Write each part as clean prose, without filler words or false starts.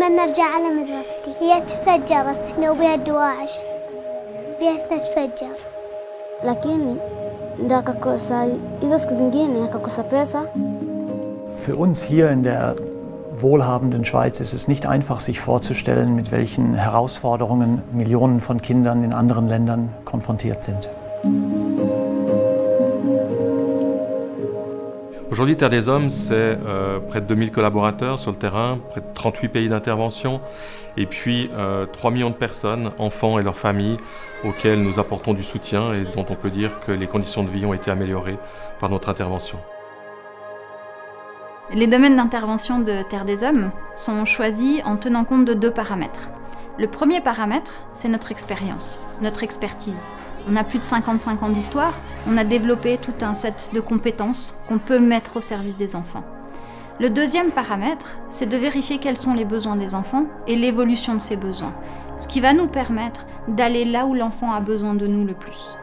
عشان نرجع على مدرستي. هي تفجر وبها الدواعش. بيتنا تفجر. Lakini ndio akakosa hizo siku zingine akakosa pesa. Für uns hier in der wohlhabenden Schweiz ist es nicht einfach, sich vorzustellen, mit welchen Herausforderungen Millionen von Kindern in anderen Ländern konfrontiert sind. Aujourd'hui, Terre des Hommes, c'est près de 2000 collaborateurs sur le terrain, près de 38 pays d'intervention, et puis 3 millions de personnes, enfants et leurs familles, auxquels nous apportons du soutien et dont on peut dire que les conditions de vie ont été améliorées par notre intervention. Les domaines d'intervention de Terre des Hommes sont choisis en tenant compte de 2 paramètres. Le premier paramètre, c'est notre expérience, notre expertise. On a plus de 55 ans d'histoire, on a développé tout un set de compétences qu'on peut mettre au service des enfants. Le deuxième paramètre, c'est de vérifier quels sont les besoins des enfants et l'évolution de ces besoins, ce qui va nous permettre d'aller là où l'enfant a besoin de nous le plus.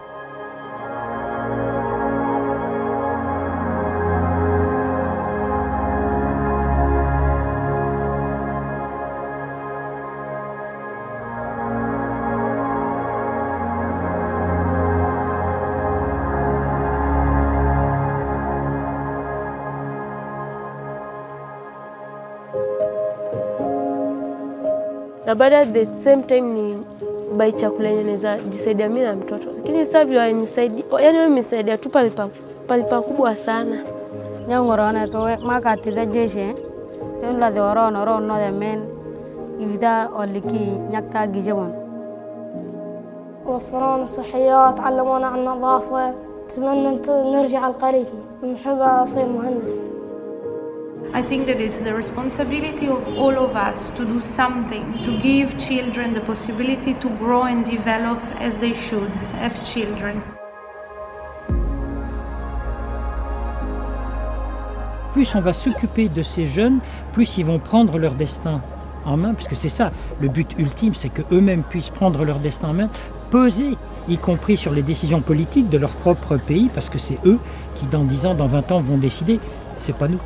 Na baada at the same time ni bai chakula yenye naweza jisaidia mimi na mtoto. Lakini sasa vile wanisaidia, yani wamesaidia tu palipa kubwa sana. Nyangorona to makati da jeshe. Yula de orona no de men. Ivda oliki nyakta gijabon. وفرونا صحيات علمونا عن النظافة. أتمنى نرجع لقريتنا ونحب أصير مهندس. I think that it's the responsibility of all of us to do something, to give children the possibility to grow and develop as they should, as children. Plus on va s'occuper de ces jeunes, plus ils vont prendre leur destin en main, puisque c'est ça, le but ultime, c'est qu'eux-mêmes puissent prendre leur destin en main, peser, y compris sur les décisions politiques de leur propre pays, parce que c'est eux qui, dans 10 ans, dans 20 ans, vont décider, c'est pas nous.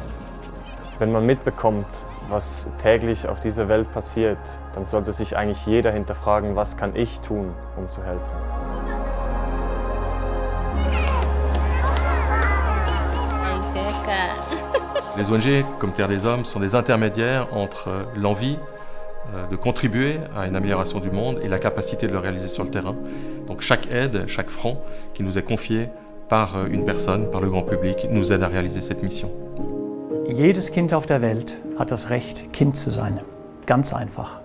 Wenn man mitbekommt, was täglich auf dieser Welt passiert, dann sollte sich eigentlich jeder hinterfragen, was kann ich tun, um zu helfen. Les ONG, comme Terre des Hommes, sont des intermédiaires entre l'envie de contribuer à une amélioration du monde et la capacité de le réaliser sur le terrain. Donc chaque aide, chaque franc qui nous est confié par une personne, par le grand public, nous aide à réaliser cette mission. Jedes Kind auf der Welt hat das Recht, Kind zu sein. Ganz einfach.